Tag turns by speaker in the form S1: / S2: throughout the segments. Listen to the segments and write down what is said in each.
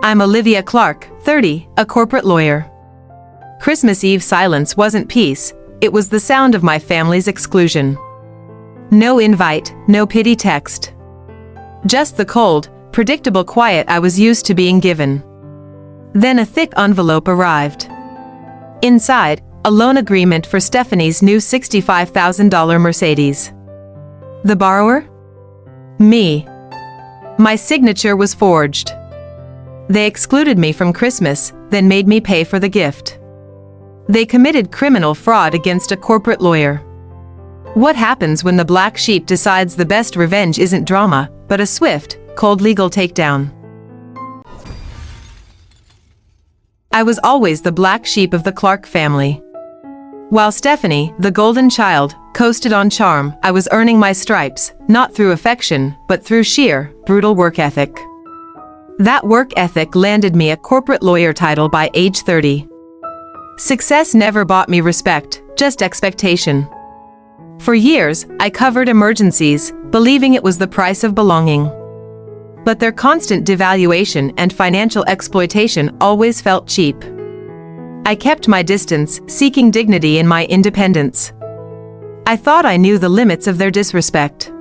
S1: I'm Olivia Clark, 30, a corporate lawyer. Christmas Eve silence wasn't peace, it was the sound of my family's exclusion. No invite, no pity text. Just the cold, predictable quiet I was used to being given. Then a thick envelope arrived. Inside, a loan agreement for Stephanie's new $65,000 Mercedes. The borrower? Me. My signature was forged. They excluded me from Christmas, then made me pay for the gift. They committed criminal fraud against a corporate lawyer. What happens when the black sheep decides the best revenge isn't drama, but a swift, cold legal takedown? I was always the black sheep of the Clark family. While Stephanie, the golden child, coasted on charm, I was earning my stripes, not through affection, but through sheer, brutal work ethic. That work ethic landed me a corporate lawyer title by age 30. Success never bought me respect, just expectation. For years, I covered emergencies, believing it was the price of belonging. But their constant devaluation and financial exploitation always felt cheap. I kept my distance, seeking dignity in my independence. I thought I knew the limits of their disrespect.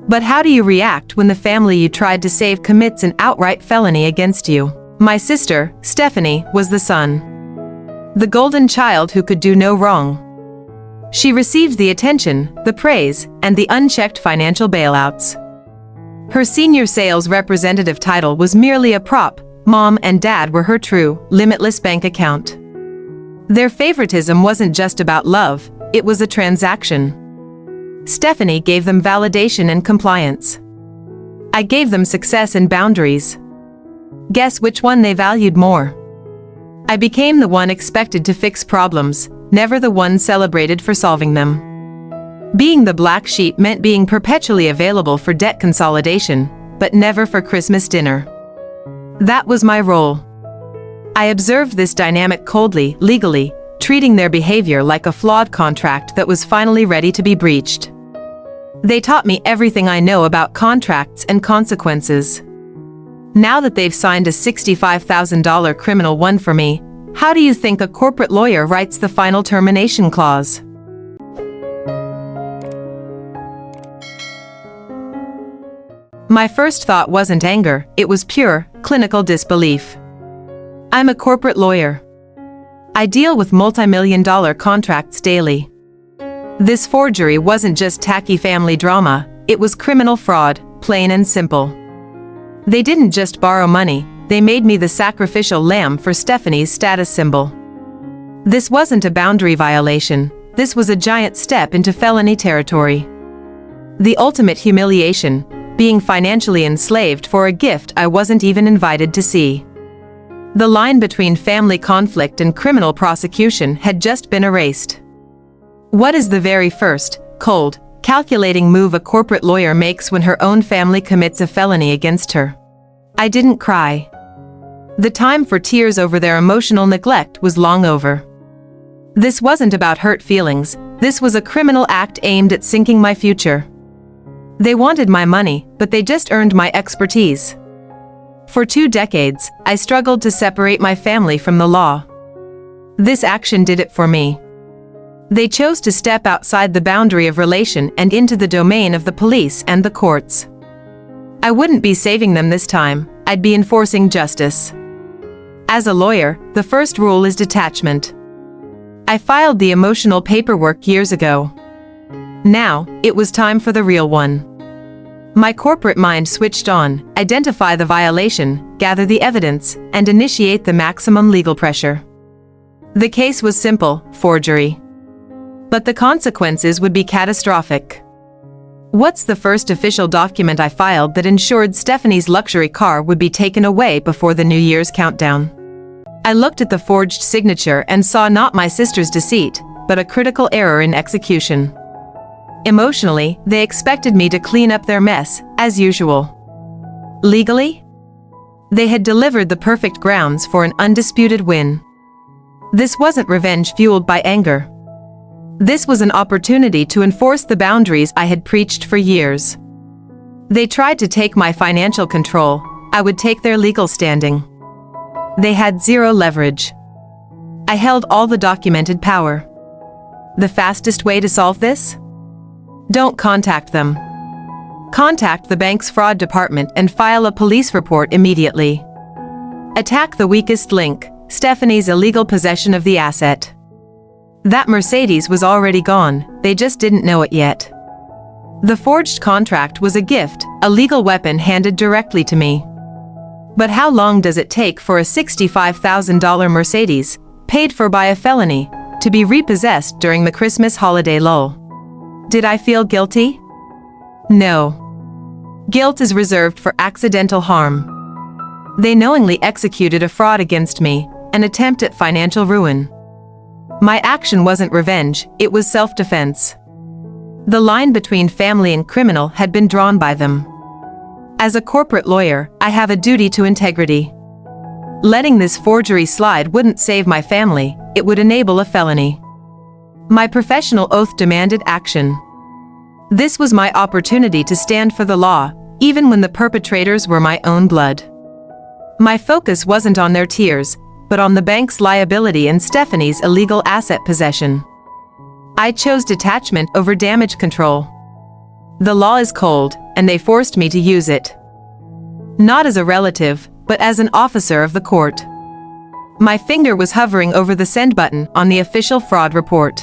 S1: But how do you react when the family you tried to save commits an outright felony against you? My sister, Stephanie, was the son. The golden child who could do no wrong. She received the attention, the praise, and the unchecked financial bailouts. Her senior sales representative title was merely a prop. Mom and Dad were her true, limitless bank account. Their favoritism wasn't just about love, it was a transaction. Stephanie gave them validation and compliance. I gave them success and boundaries. Guess which one they valued more? I became the one expected to fix problems, never the one celebrated for solving them. Being the black sheep meant being perpetually available for debt consolidation, but never for Christmas dinner. That was my role. I observed this dynamic coldly, legally, treating their behavior like a flawed contract that was finally ready to be breached. They taught me everything I know about contracts and consequences. Now that they've signed a $65,000 criminal one for me, how do you think a corporate lawyer writes the final termination clause? My first thought wasn't anger, it was pure, clinical disbelief. I'm a corporate lawyer. I deal with multi-million-dollar contracts daily. This forgery wasn't just tacky family drama, it was criminal fraud, plain and simple. They didn't just borrow money, they made me the sacrificial lamb for Stephanie's status symbol. This wasn't a boundary violation, this was a giant step into felony territory. The ultimate humiliation, being financially enslaved for a gift I wasn't even invited to see. The line between family conflict and criminal prosecution had just been erased. What is the very first, cold, calculating move a corporate lawyer makes when her own family commits a felony against her? I didn't cry. The time for tears over their emotional neglect was long over. This wasn't about hurt feelings, this was a criminal act aimed at sinking my future. They wanted my money, but they just earned my expertise. For 2 decades, I struggled to separate my family from the law. This action did it for me. They chose to step outside the boundary of relation and into the domain of the police and the courts. I wouldn't be saving them this time, I'd be enforcing justice. As a lawyer, the first rule is detachment. I filed the emotional paperwork years ago. Now, it was time for the real one. My corporate mind switched on, identify the violation, gather the evidence, and initiate the maximum legal pressure. The case was simple, forgery. But the consequences would be catastrophic. What's the first official document I filed that ensured Stephanie's luxury car would be taken away before the New Year's countdown? I looked at the forged signature and saw not my sister's deceit, but a critical error in execution. Emotionally, they expected me to clean up their mess, as usual. Legally? They had delivered the perfect grounds for an undisputed win. This wasn't revenge fueled by anger. This was an opportunity to enforce the boundaries I had preached for years. They tried to take my financial control, I would take their legal standing. They had zero leverage. I held all the documented power. The fastest way to solve this? Don't contact them. Contact the bank's fraud department and file a police report immediately. Attack the weakest link, Stephanie's illegal possession of the asset. That Mercedes was already gone, they just didn't know it yet. The forged contract was a gift, a legal weapon handed directly to me. But how long does it take for a $65,000 Mercedes, paid for by a felony, to be repossessed during the Christmas holiday lull? Did I feel guilty? No. Guilt is reserved for accidental harm. They knowingly executed a fraud against me, an attempt at financial ruin. My action wasn't revenge, it was self-defense. The line between family and criminal had been drawn by them. As a corporate lawyer, I have a duty to integrity. Letting this forgery slide wouldn't save my family, it would enable a felony. My professional oath demanded action. This was my opportunity to stand for the law, even when the perpetrators were my own blood. My focus wasn't on their tears, but on the bank's liability and Stephanie's illegal asset possession. I chose detachment over damage control. The law is cold, and they forced me to use it. Not as a relative, but as an officer of the court. My finger was hovering over the send button on the official fraud report.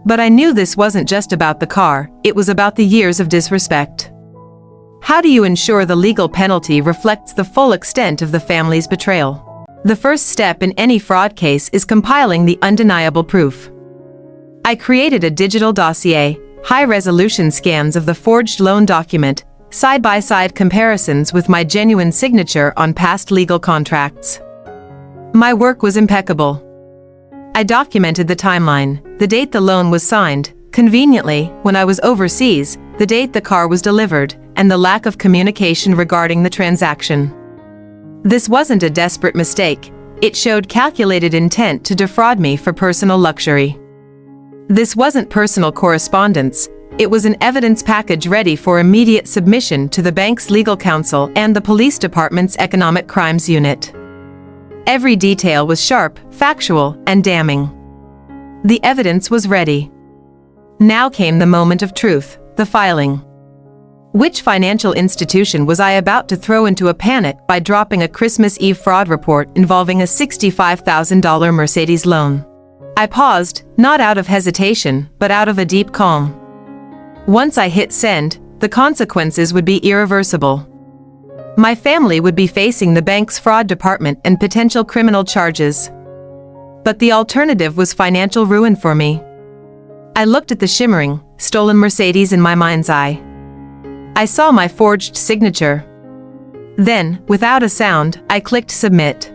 S1: But I knew this wasn't just about the car, it was about the years of disrespect. How do you ensure the legal penalty reflects the full extent of the family's betrayal? The first step in any fraud case is compiling the undeniable proof. I created a digital dossier, high-resolution scans of the forged loan document, side-by-side comparisons with my genuine signature on past legal contracts. My work was impeccable. I documented the timeline, the date the loan was signed, conveniently, when I was overseas, the date the car was delivered, and the lack of communication regarding the transaction. This wasn't a desperate mistake, it showed calculated intent to defraud me for personal luxury. This wasn't personal correspondence, it was an evidence package ready for immediate submission to the bank's legal counsel and the police department's economic crimes unit. Every detail was sharp, factual, and damning. The evidence was ready. Now came the moment of truth, the filing. Which financial institution was I about to throw into a panic by dropping a Christmas Eve fraud report involving a $65,000 Mercedes loan? I paused, not out of hesitation, but out of a deep calm. Once I hit send, the consequences would be irreversible. My family would be facing the bank's fraud department and potential criminal charges. But the alternative was financial ruin for me. I looked at the shimmering, stolen Mercedes in my mind's eye. I saw my forged signature. Then, without a sound, I clicked submit.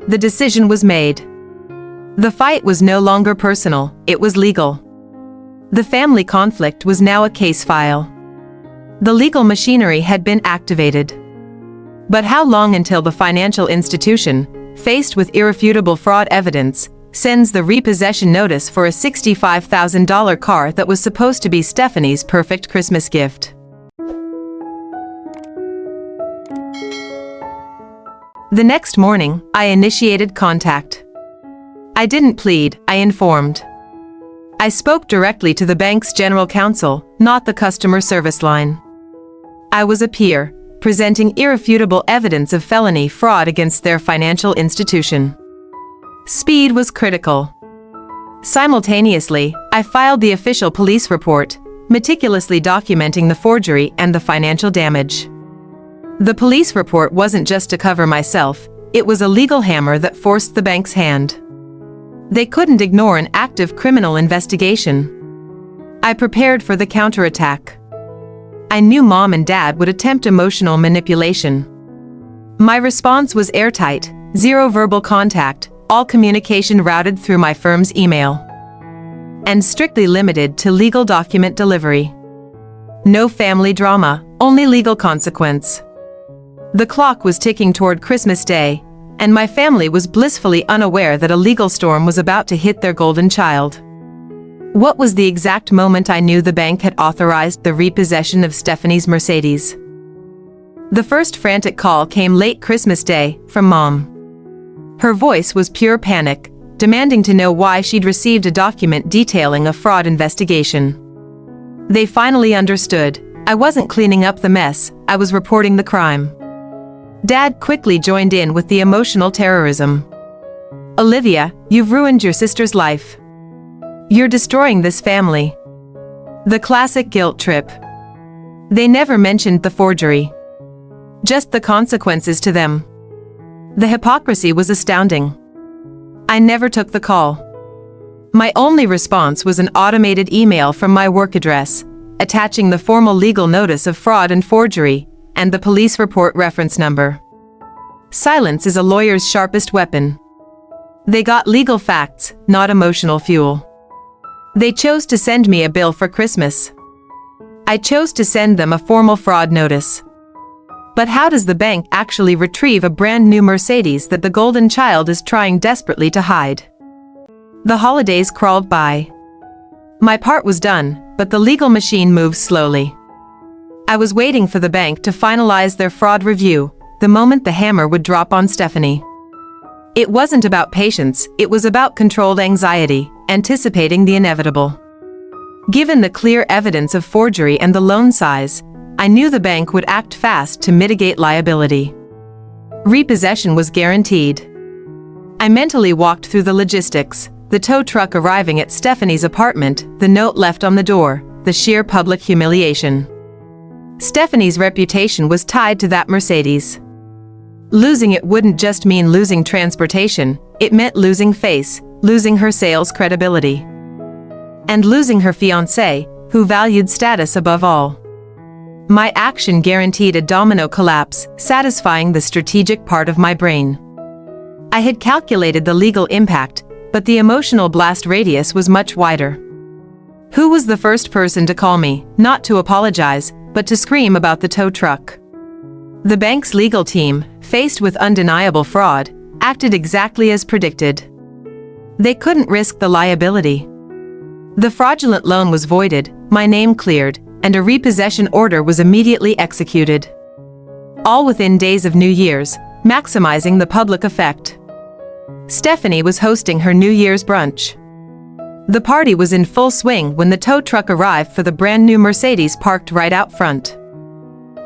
S1: The decision was made. The fight was no longer personal, it was legal. The family conflict was now a case file. The legal machinery had been activated. But how long until the financial institution, faced with irrefutable fraud evidence, sends the repossession notice for a $65,000 car that was supposed to be Stephanie's perfect Christmas gift? The next morning, I initiated contact. I didn't plead, I informed. I spoke directly to the bank's general counsel, not the customer service line. I was a peer, presenting irrefutable evidence of felony fraud against their financial institution. Speed was critical. Simultaneously, I filed the official police report, meticulously documenting the forgery and the financial damage. The police report wasn't just to cover myself, it was a legal hammer that forced the bank's hand. They couldn't ignore an active criminal investigation. I prepared for the counterattack. I knew Mom and Dad would attempt emotional manipulation. My response was airtight, zero verbal contact, all communication routed through my firm's email. And strictly limited to legal document delivery. No family drama, only legal consequence. The clock was ticking toward Christmas Day, and my family was blissfully unaware that a legal storm was about to hit their golden child. What was the exact moment I knew the bank had authorized the repossession of Stephanie's Mercedes? The first frantic call came late Christmas Day, from Mom. Her voice was pure panic, demanding to know why she'd received a document detailing a fraud investigation. They finally understood. I wasn't cleaning up the mess, I was reporting the crime. Dad quickly joined in with the emotional terrorism. Olivia, you've ruined your sister's life. You're destroying this family. The classic guilt trip. They never mentioned the forgery. Just the consequences to them. The hypocrisy was astounding. I never took the call. My only response was an automated email from my work address, attaching the formal legal notice of fraud and forgery, and the police report reference number. Silence is a lawyer's sharpest weapon. They got legal facts, not emotional fuel. They chose to send me a bill for Christmas. I chose to send them a formal fraud notice. But how does the bank actually retrieve a brand new Mercedes that the golden child is trying desperately to hide? The holidays crawled by. My part was done, but the legal machine moves slowly. I was waiting for the bank to finalize their fraud review, the moment the hammer would drop on Stephanie. It wasn't about patience, it was about controlled anxiety, anticipating the inevitable. Given the clear evidence of forgery and the loan size, I knew the bank would act fast to mitigate liability. Repossession was guaranteed. I mentally walked through the logistics, the tow truck arriving at Stephanie's apartment, the note left on the door, the sheer public humiliation. Stephanie's reputation was tied to that Mercedes. Losing it wouldn't just mean losing transportation, it meant losing face, losing her sales credibility. And losing her fiancé, who valued status above all. My action guaranteed a domino collapse, satisfying the strategic part of my brain. I had calculated the legal impact, but the emotional blast radius was much wider. Who was the first person to call me, not to apologize, but to scream about the tow truck? The bank's legal team, faced with undeniable fraud, acted exactly as predicted. They couldn't risk the liability. The fraudulent loan was voided, my name cleared, and a repossession order was immediately executed. All within days of New Year's, maximizing the public effect. Stephanie was hosting her New Year's brunch. The party was in full swing when the tow truck arrived for the brand new Mercedes parked right out front.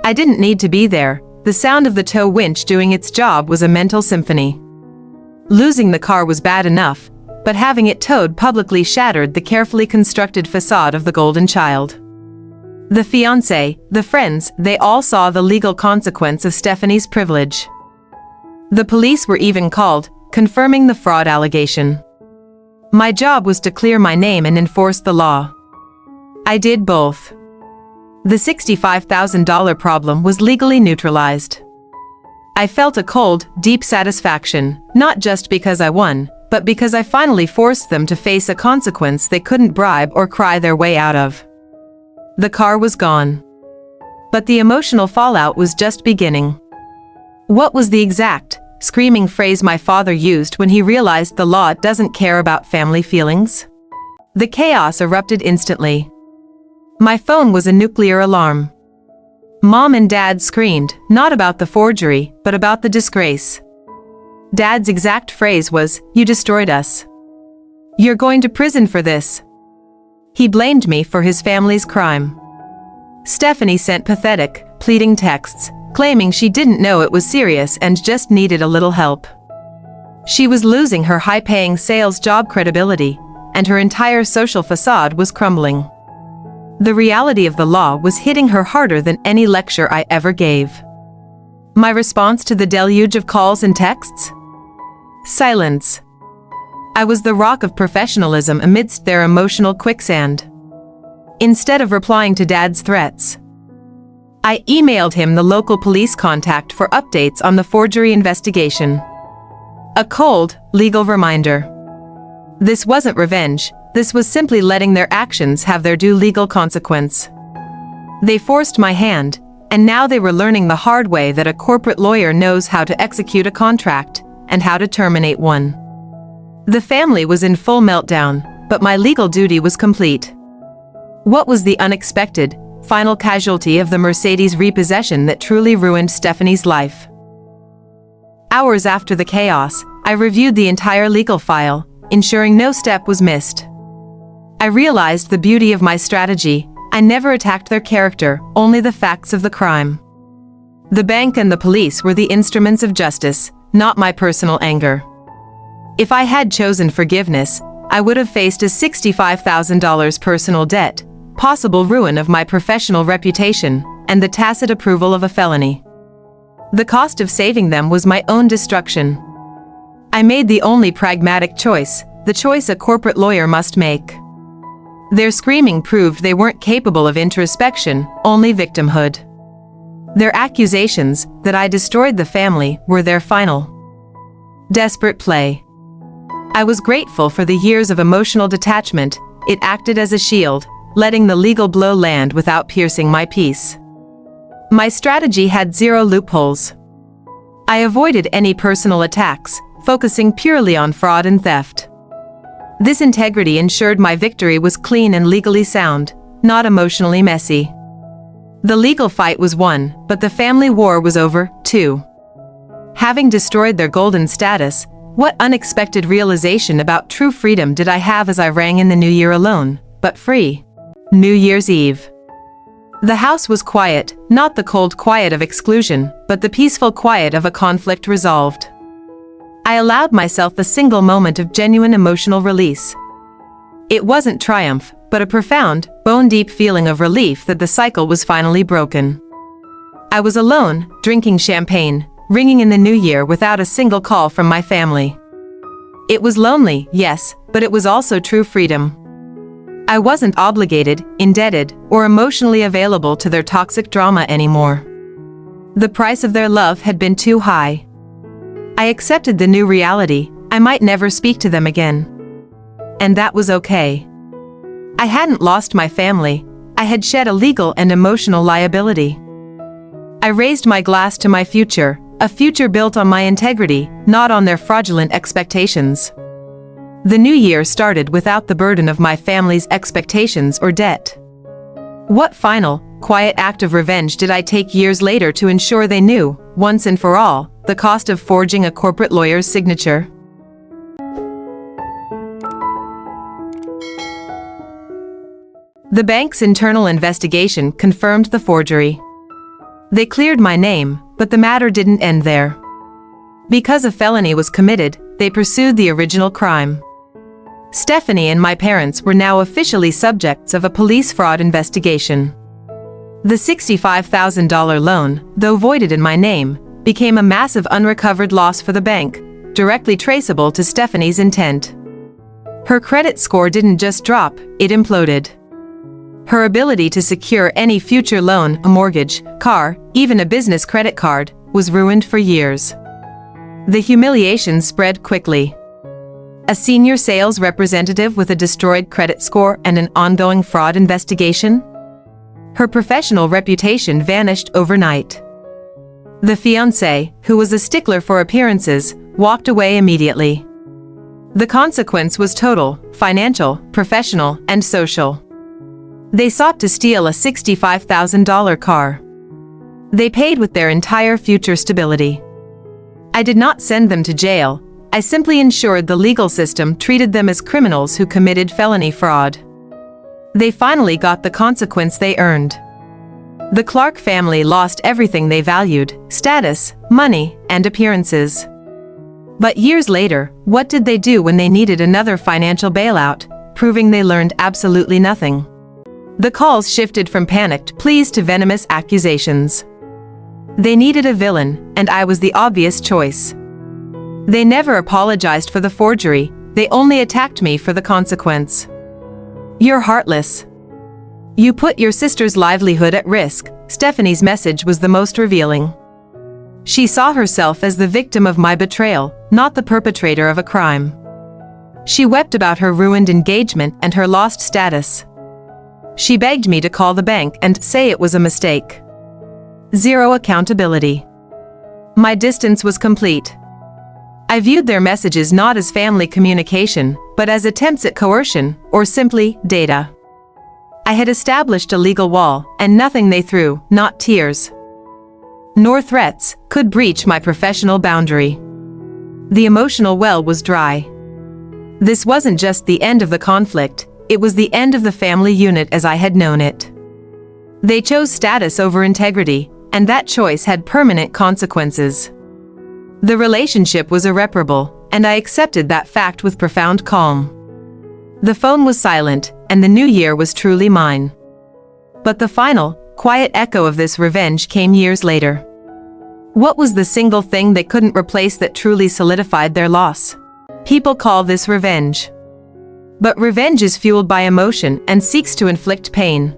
S1: I didn't need to be there, the sound of the tow winch doing its job was a mental symphony. Losing the car was bad enough, but having it towed publicly shattered the carefully constructed facade of the golden child. The fiancé, the friends, they all saw the legal consequence of Stephanie's privilege. The police were even called, confirming the fraud allegation. My job was to clear my name and enforce the law. I did both. The $65,000 problem was legally neutralized. I felt a cold, deep satisfaction, not just because I won, but because I finally forced them to face a consequence they couldn't bribe or cry their way out of. The car was gone. But the emotional fallout was just beginning. What was the exact, screaming phrase my father used when he realized the law doesn't care about family feelings? The chaos erupted instantly. My phone was a nuclear alarm. Mom and Dad screamed, not about the forgery, but about the disgrace. Dad's exact phrase was, "You destroyed us. You're going to prison for this." He blamed me for his family's crime. Stephanie sent pathetic, pleading texts, claiming she didn't know it was serious and just needed a little help. She was losing her high-paying sales job credibility, and her entire social facade was crumbling. The reality of the law was hitting her harder than any lecture I ever gave. My response to the deluge of calls and texts? Silence. I was the rock of professionalism amidst their emotional quicksand. Instead of replying to Dad's threats, I emailed him the local police contact for updates on the forgery investigation. A cold, legal reminder. This wasn't revenge, this was simply letting their actions have their due legal consequence. They forced my hand, and now they were learning the hard way that a corporate lawyer knows how to execute a contract, and how to terminate one. The family was in full meltdown, but my legal duty was complete. What was the unexpected, final casualty of the Mercedes repossession that truly ruined Stephanie's life? Hours after the chaos, I reviewed the entire legal file, ensuring no step was missed. I realized the beauty of my strategy. I never attacked their character, only the facts of the crime. The bank and the police were the instruments of justice, not my personal anger. If I had chosen forgiveness, I would have faced a $65,000 personal debt, possible ruin of my professional reputation, and the tacit approval of a felony. The cost of saving them was my own destruction. I made the only pragmatic choice, the choice a corporate lawyer must make. Their screaming proved they weren't capable of introspection, only victimhood. Their accusations that I destroyed the family were their final. Desperate play. I was grateful for the years of emotional detachment. It acted as a shield, letting the legal blow land without piercing my peace. My strategy had zero loopholes. I avoided any personal attacks, focusing purely on fraud and theft. This integrity ensured my victory was clean and legally sound, not emotionally messy. The legal fight was won, but the family war was over, too. Having destroyed their golden status, what unexpected realization about true freedom did I have as I rang in the new year alone, but free? New Year's Eve. The house was quiet, not the cold quiet of exclusion, but the peaceful quiet of a conflict resolved. I allowed myself a single moment of genuine emotional release. It wasn't triumph, but a profound, bone-deep feeling of relief that the cycle was finally broken. I was alone, drinking champagne, ringing in the new year without a single call from my family. It was lonely, yes, but it was also true freedom. I wasn't obligated, indebted, or emotionally available to their toxic drama anymore. The price of their love had been too high. I accepted the new reality. I might never speak to them again. And that was okay. I hadn't lost my family. I had shed a legal and emotional liability. I raised my glass to my future, a future built on my integrity, not on their fraudulent expectations. The new year started without the burden of my family's expectations or debt. What final, quiet act of revenge did I take years later to ensure they knew, once and for all, the cost of forging a corporate lawyer's signature? The bank's internal investigation confirmed the forgery. They cleared my name, but the matter didn't end there. Because a felony was committed, they pursued the original crime. Stephanie and my parents were now officially subjects of a police fraud investigation. The $65,000 loan, though voided in my name, became a massive unrecovered loss for the bank, directly traceable to Stephanie's intent. Her credit score didn't just drop, it imploded. Her ability to secure any future loan, a mortgage, car, even a business credit card, was ruined for years. The humiliation spread quickly. A senior sales representative with a destroyed credit score and an ongoing fraud investigation? Her professional reputation vanished overnight. The fiancé, who was a stickler for appearances, walked away immediately. The consequence was total, financial, professional, and social. They sought to steal a $65,000 car. They paid with their entire future stability. I did not send them to jail. I simply ensured the legal system treated them as criminals who committed felony fraud. They finally got the consequence they earned. The Clark family lost everything they valued: status, money, and appearances. But years later, what did they do when they needed another financial bailout, proving they learned absolutely nothing? The calls shifted from panicked pleas to venomous accusations. They needed a villain, and I was the obvious choice. They never apologized for the forgery, they only attacked me for the consequence. "You're heartless. You put your sister's livelihood at risk." Stephanie's message was the most revealing. She saw herself as the victim of my betrayal, not the perpetrator of a crime. She wept about her ruined engagement and her lost status. She begged me to call the bank and say it was a mistake. Zero accountability. My distance was complete. I viewed their messages not as family communication, but as attempts at coercion, or simply, data. I had established a legal wall, and nothing they threw, not tears, nor threats, could breach my professional boundary. The emotional well was dry. This wasn't just the end of the conflict, it was the end of the family unit as I had known it. They chose status over integrity, and that choice had permanent consequences. The relationship was irreparable, and I accepted that fact with profound calm. The phone was silent, and the new year was truly mine. But the final, quiet echo of this revenge came years later. What was the single thing they couldn't replace that truly solidified their loss? People call this revenge. But revenge is fueled by emotion and seeks to inflict pain.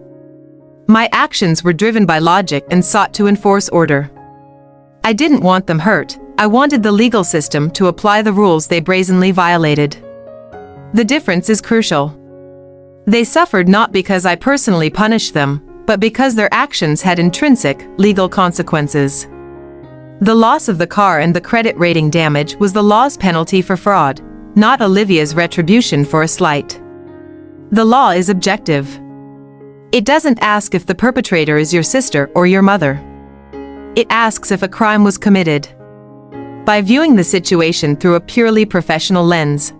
S1: My actions were driven by logic and sought to enforce order. I didn't want them hurt, I wanted the legal system to apply the rules they brazenly violated. The difference is crucial. They suffered not because I personally punished them, but because their actions had intrinsic, legal consequences. The loss of the car and the credit rating damage was the law's penalty for fraud, not Olivia's retribution for a slight. The law is objective. It doesn't ask if the perpetrator is your sister or your mother. It asks if a crime was committed. By viewing the situation through a purely professional lens,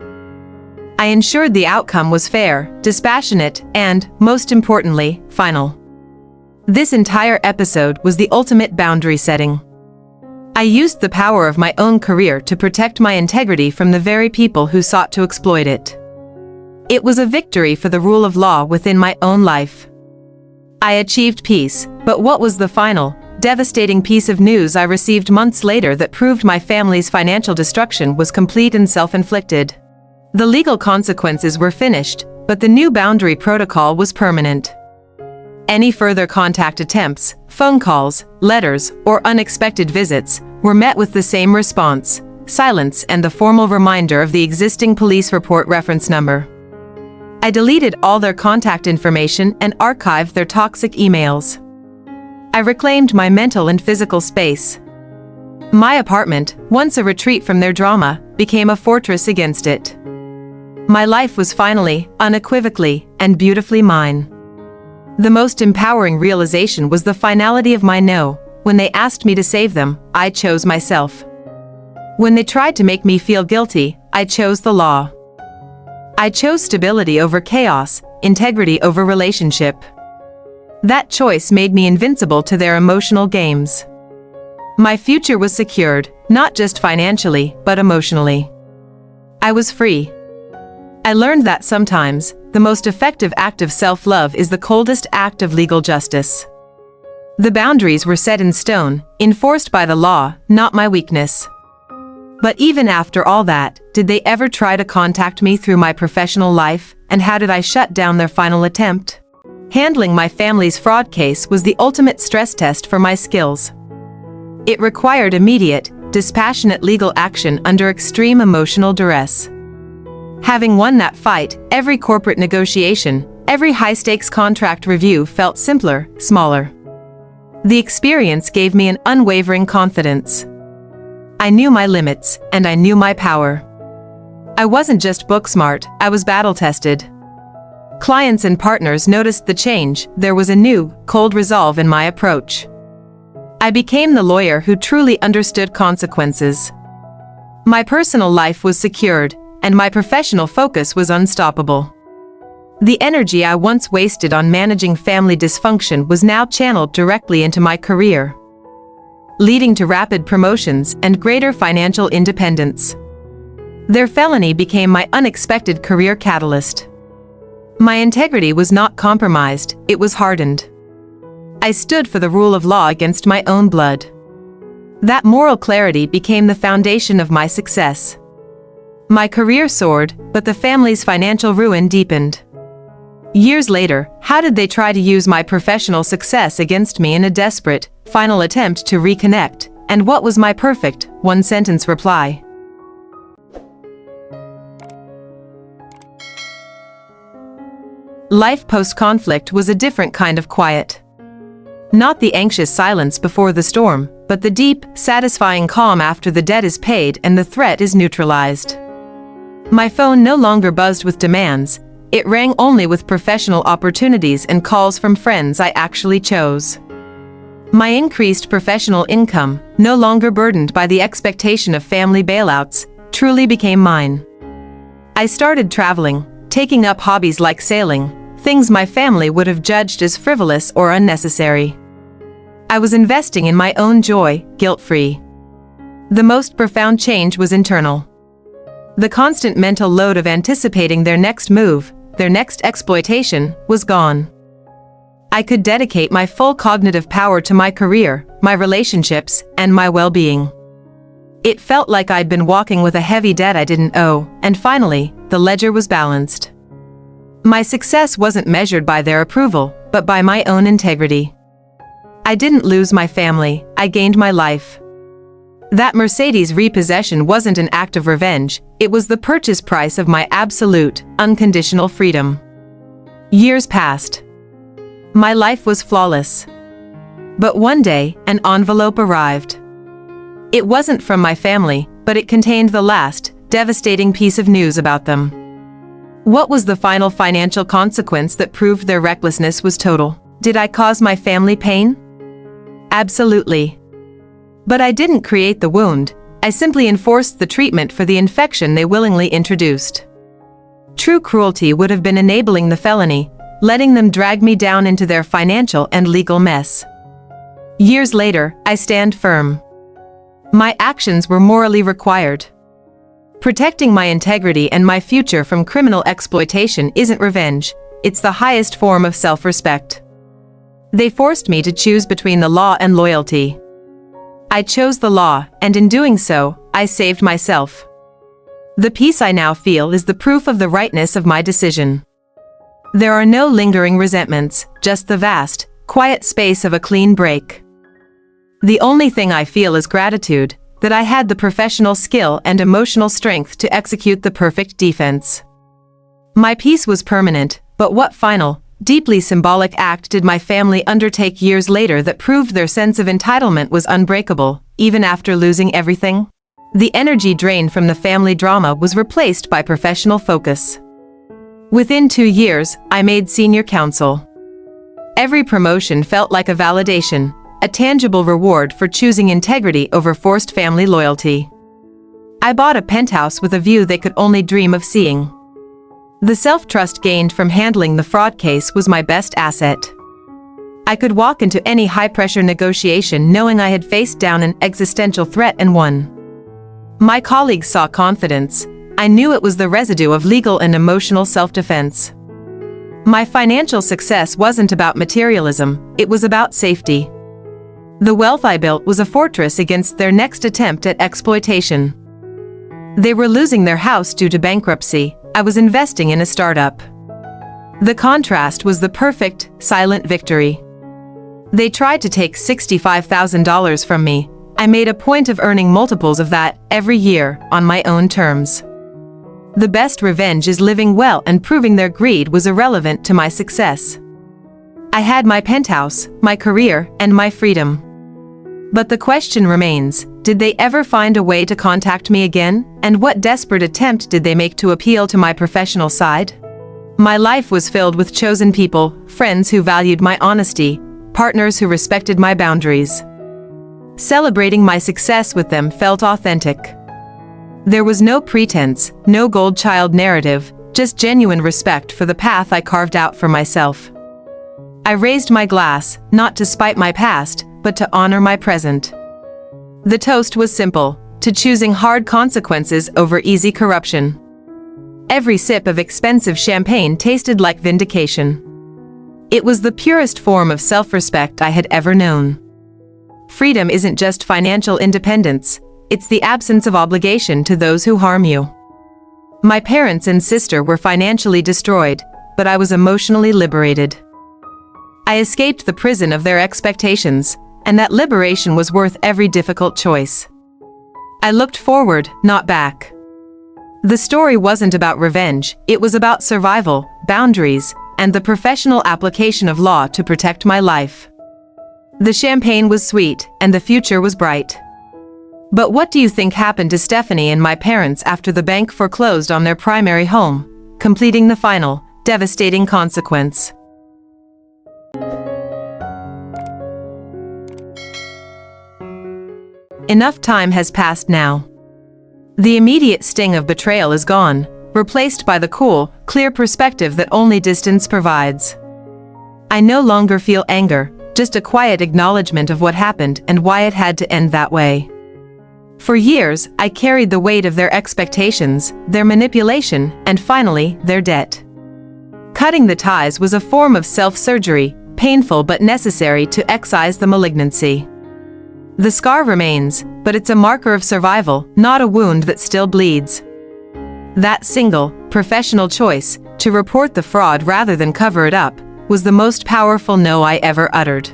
S1: I ensured the outcome was fair, dispassionate, and, most importantly, final. This entire episode was the ultimate boundary setting. I used the power of my own career to protect my integrity from the very people who sought to exploit it. It was a victory for the rule of law within my own life. I achieved peace, but what was the final, devastating piece of news I received months later that proved my family's financial destruction was complete and self-inflicted? The legal consequences were finished, but the new boundary protocol was permanent. Any further contact attempts, phone calls, letters, or unexpected visits were met with the same response: silence and the formal reminder of the existing police report reference number. I deleted all their contact information and archived their toxic emails. I reclaimed my mental and physical space. My apartment, once a retreat from their drama, became a fortress against it. My life was finally, unequivocally, and beautifully mine. The most empowering realization was the finality of my no. When they asked me to save them, I chose myself. When they tried to make me feel guilty, I chose the law. I chose stability over chaos, integrity over relationship. That choice made me invincible to their emotional games. My future was secured, not just financially, but emotionally. I was free. I learned that sometimes, the most effective act of self-love is the coldest act of legal justice. The boundaries were set in stone, enforced by the law, not my weakness. But even after all that, did they ever try to contact me through my professional life, and how did I shut down their final attempt? Handling my family's fraud case was the ultimate stress test for my skills. It required immediate, dispassionate legal action under extreme emotional duress. Having won that fight, every corporate negotiation, every high-stakes contract review felt simpler, smaller. The experience gave me an unwavering confidence. I knew my limits, and I knew my power. I wasn't just book-smart, I was battle-tested. Clients and partners noticed the change. There was a new, cold resolve in my approach. I became the lawyer who truly understood consequences. My personal life was secured, and my professional focus was unstoppable. The energy I once wasted on managing family dysfunction was now channeled directly into my career, leading to rapid promotions and greater financial independence. Their felony became my unexpected career catalyst. My integrity was not compromised, it was hardened. I stood for the rule of law against my own blood. That moral clarity became the foundation of my success. My career soared, but the family's financial ruin deepened. Years later, how did they try to use my professional success against me in a desperate, final attempt to reconnect? And what was my perfect, one-sentence reply? Life post-conflict was a different kind of quiet. Not the anxious silence before the storm, but the deep, satisfying calm after the debt is paid and the threat is neutralized. My phone no longer buzzed with demands, it rang only with professional opportunities and calls from friends I actually chose. My increased professional income, no longer burdened by the expectation of family bailouts, truly became mine. I started traveling, taking up hobbies like sailing, things my family would have judged as frivolous or unnecessary. I was investing in my own joy, guilt-free. The most profound change was internal. The constant mental load of anticipating their next move, their next exploitation, was gone. I could dedicate my full cognitive power to my career, my relationships, and my well-being. It felt like I'd been walking with a heavy debt I didn't owe, and finally, the ledger was balanced. My success wasn't measured by their approval, but by my own integrity. I didn't lose my family, I gained my life. That Mercedes repossession wasn't an act of revenge, it was the purchase price of my absolute, unconditional freedom. Years passed. My life was flawless. But one day, an envelope arrived. It wasn't from my family, but it contained the last, devastating piece of news about them. What was the final financial consequence that proved their recklessness was total? Did I cause my family pain? Absolutely. But I didn't create the wound, I simply enforced the treatment for the infection they willingly introduced. True cruelty would have been enabling the felony, letting them drag me down into their financial and legal mess. Years later, I stand firm. My actions were morally required. Protecting my integrity and my future from criminal exploitation isn't revenge, it's the highest form of self-respect. They forced me to choose between the law and loyalty. I chose the law, and in doing so, I saved myself. The peace I now feel is the proof of the rightness of my decision. There are no lingering resentments, just the vast, quiet space of a clean break. The only thing I feel is gratitude, that I had the professional skill and emotional strength to execute the perfect defense. My peace was permanent, but what final, deeply symbolic act did my family undertake years later that proved their sense of entitlement was unbreakable, even after losing everything? The energy drain from the family drama was replaced by professional focus. Within 2 years, I made senior counsel. Every promotion felt like a validation, a tangible reward for choosing integrity over forced family loyalty. I bought a penthouse with a view they could only dream of seeing. The self-trust gained from handling the fraud case was my best asset. I could walk into any high-pressure negotiation knowing I had faced down an existential threat and won. My colleagues saw confidence. I knew it was the residue of legal and emotional self-defense. My financial success wasn't about materialism, it was about safety. The wealth I built was a fortress against their next attempt at exploitation. They were losing their house due to bankruptcy. I was investing in a startup. The contrast was the perfect, silent victory. They tried to take $65,000 from me. I made a point of earning multiples of that every year on my own terms. The best revenge is living well and proving their greed was irrelevant to my success. I had my penthouse, my career, and my freedom. But the question remains, did they ever find a way to contact me again? And what desperate attempt did they make to appeal to my professional side? My life was filled with chosen people, friends who valued my honesty, partners who respected my boundaries. Celebrating my success with them felt authentic. There was no pretense, no gold child narrative, just genuine respect for the path I carved out for myself. I raised my glass, not to spite my past, but to honor my present. The toast was simple, to choosing hard consequences over easy corruption. Every sip of expensive champagne tasted like vindication. It was the purest form of self-respect I had ever known. Freedom isn't just financial independence, it's the absence of obligation to those who harm you. My parents and sister were financially destroyed, but I was emotionally liberated. I escaped the prison of their expectations, and that liberation was worth every difficult choice. I looked forward, not back. The story wasn't about revenge, it was about survival, boundaries, and the professional application of law to protect my life. The champagne was sweet, and the future was bright. But what do you think happened to Stephanie and my parents after the bank foreclosed on their primary home, completing the final, devastating consequence? Enough time has passed now. The immediate sting of betrayal is gone, replaced by the cool, clear perspective that only distance provides. I no longer feel anger, just a quiet acknowledgement of what happened and why it had to end that way. For years, I carried the weight of their expectations, their manipulation, and finally, their debt. Cutting the ties was a form of self-surgery, painful but necessary to excise the malignancy. The scar remains, but it's a marker of survival, not a wound that still bleeds. That single, professional choice, to report the fraud rather than cover it up, was the most powerful no I ever uttered.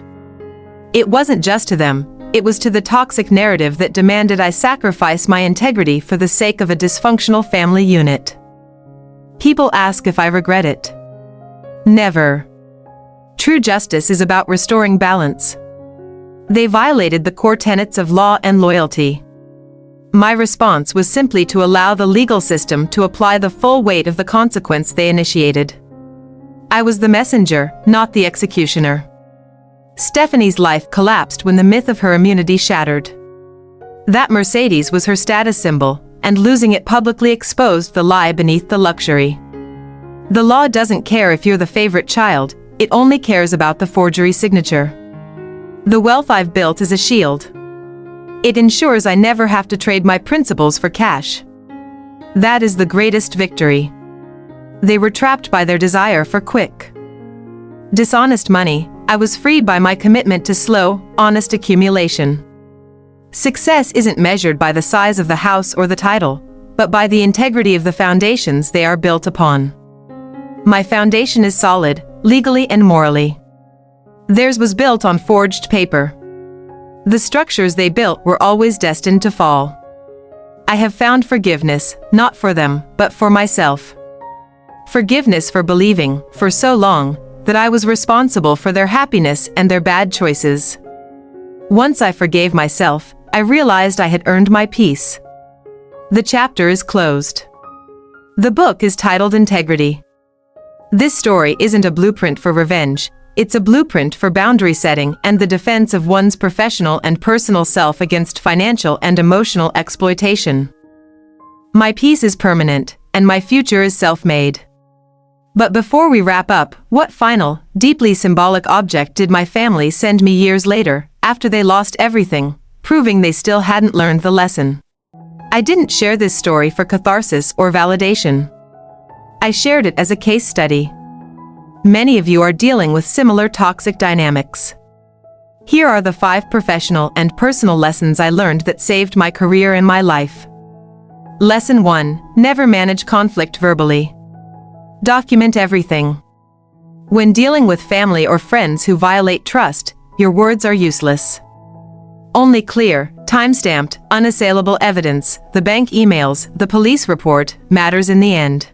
S1: It wasn't just to them, it was to the toxic narrative that demanded I sacrifice my integrity for the sake of a dysfunctional family unit. People ask if I regret it. Never. True justice is about restoring balance. They violated the core tenets of law and loyalty. My response was simply to allow the legal system to apply the full weight of the consequence they initiated. I was the messenger, not the executioner. Stephanie's life collapsed when the myth of her immunity shattered. That Mercedes was her status symbol, and losing it publicly exposed the lie beneath the luxury. The law doesn't care if you're the favorite child, it only cares about the forgery signature. The wealth I've built is a shield. It ensures I never have to trade my principles for cash. That is the greatest victory. They were trapped by their desire for quick, dishonest money. I was freed by my commitment to slow, honest accumulation. Success isn't measured by the size of the house or the title, but by the integrity of the foundations they are built upon. My foundation is solid, legally and morally. Theirs was built on forged paper. The structures they built were always destined to fall. I have found forgiveness, not for them, but for myself. Forgiveness for believing, for so long, that I was responsible for their happiness and their bad choices. Once I forgave myself, I realized I had earned my peace. The chapter is closed. The book is titled Integrity. This story isn't a blueprint for revenge, it's a blueprint for boundary setting and the defense of one's professional and personal self against financial and emotional exploitation. My peace is permanent, and my future is self-made. But before we wrap up, what final, deeply symbolic object did my family send me years later, after they lost everything, proving they still hadn't learned the lesson? I didn't share this story for catharsis or validation. I shared it as a case study. Many of you are dealing with similar toxic dynamics. Here are the 5 professional and personal lessons I learned that saved my career and my life. Lesson 1: Never manage conflict verbally. Document everything. When dealing with family or friends who violate trust, your words are useless. Only clear, time-stamped, unassailable evidence, the bank emails, the police report, matters in the end.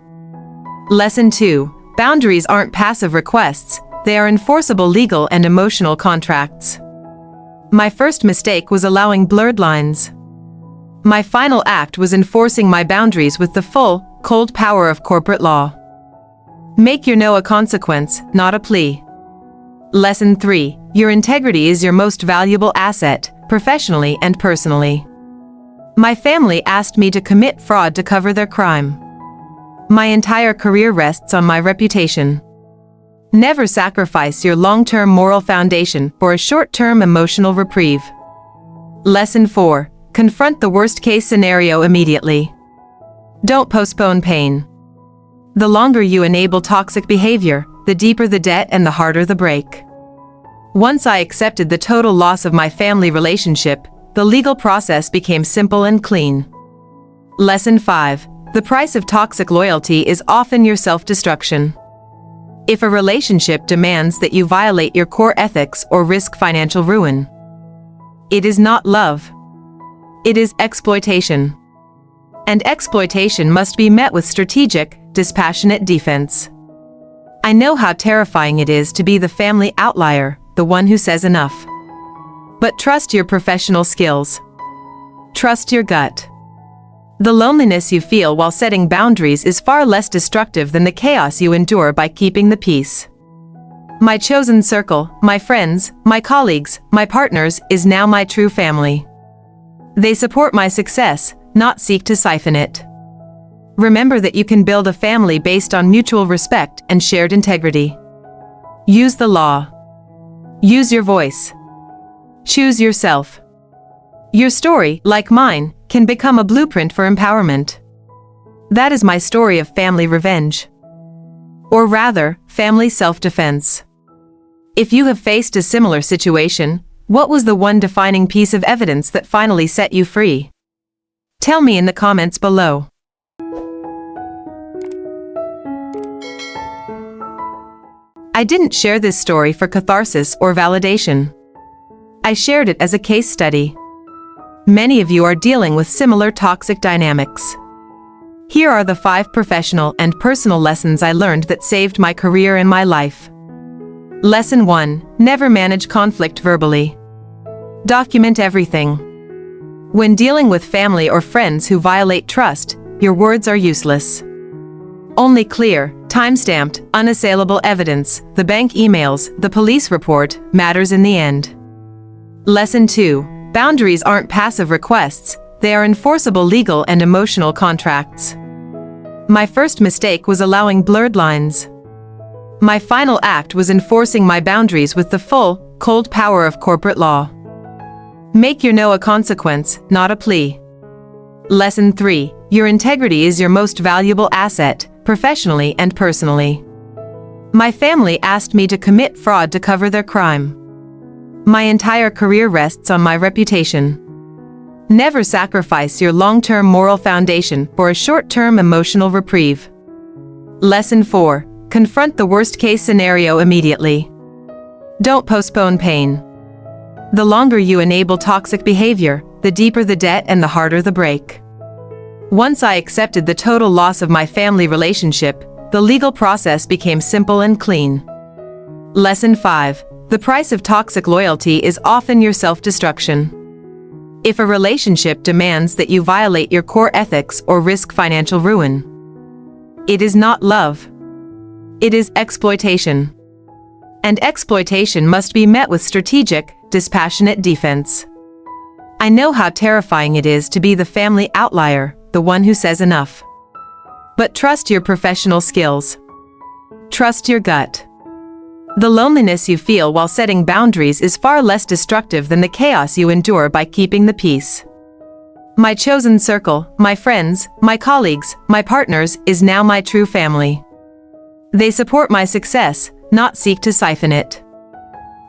S1: Lesson 2: Boundaries aren't passive requests, they are enforceable legal and emotional contracts. My first mistake was allowing blurred lines. My final act was enforcing my boundaries with the full, cold power of corporate law. Make your no a consequence, not a plea. Lesson 3: Your integrity is your most valuable asset, professionally and personally. My family asked me to commit fraud to cover their crime. My entire career rests on my reputation. Never sacrifice your long-term moral foundation for a short-term emotional reprieve. Lesson 4: Confront the worst-case scenario immediately. Don't postpone pain. The longer you enable toxic behavior, the deeper the debt and the harder the break. Once I accepted the total loss of my family relationship, the legal process became simple and clean. Lesson 5: The price of toxic loyalty is often your self-destruction. If a relationship demands that you violate your core ethics or risk financial ruin, it is not love. It is exploitation. And exploitation must be met with strategic, dispassionate defense. I know how terrifying it is to be the family outlier, the one who says enough. But trust your professional skills. Trust your gut. The loneliness you feel while setting boundaries is far less destructive than the chaos you endure by keeping the peace. My chosen circle, my friends, my colleagues, my partners, is now my true family. They support my success, not seek to siphon it. Remember that you can build a family based on mutual respect and shared integrity. Use the law. Use your voice. Choose yourself. Your story, like mine, can become a blueprint for empowerment. That is my story of family revenge. Or rather, family self-defense. If you have faced a similar situation, what was the one defining piece of evidence that finally set you free? Tell me in the comments below. I didn't share this story for catharsis or validation. I shared it as a case study. Many of you are dealing with similar toxic dynamics. Here are the 5 professional and personal lessons I learned that saved my career and my life. Lesson 1. Never manage conflict verbally. Document everything. When dealing with family or friends who violate trust, your words are useless. Only clear, time-stamped, unassailable evidence, the bank emails, the police report, matters in the end. Lesson 2. Boundaries aren't passive requests, they are enforceable legal and emotional contracts. My first mistake was allowing blurred lines. My final act was enforcing my boundaries with the full, cold power of corporate law. Make your no a consequence, not a plea. Lesson 3. Your integrity is your most valuable asset, professionally and personally. My family asked me to commit fraud to cover their crime. My entire career rests on my reputation. Never sacrifice your long-term moral foundation for a short-term emotional reprieve. Lesson 4. Confront the worst-case scenario immediately. Don't postpone pain. The longer you enable toxic behavior, the deeper the debt and the harder the break. Once I accepted the total loss of my family relationship, the legal process became simple and clean. Lesson 5. The price of toxic loyalty is often your self-destruction. If a relationship demands that you violate your core ethics or risk financial ruin, it is not love. It is exploitation. And exploitation must be met with strategic, dispassionate defense. I know how terrifying it is to be the family outlier, the one who says enough. But trust your professional skills. Trust your gut. The loneliness you feel while setting boundaries is far less destructive than the chaos you endure by keeping the peace. My chosen circle, my friends, my colleagues, my partners, is now my true family. They support my success, not seek to siphon it.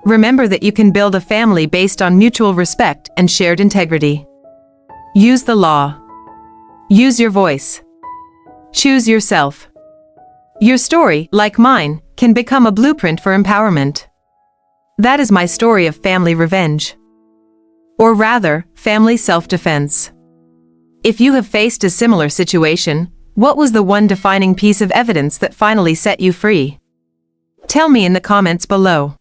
S1: Remember that you can build a family based on mutual respect and shared integrity. Use the law. Use your voice. Choose yourself. Your story, like mine, can become a blueprint for empowerment. That is my story of family revenge. Or rather, family self-defense. If you have faced a similar situation, what was the one defining piece of evidence that finally set you free? Tell me in the comments below.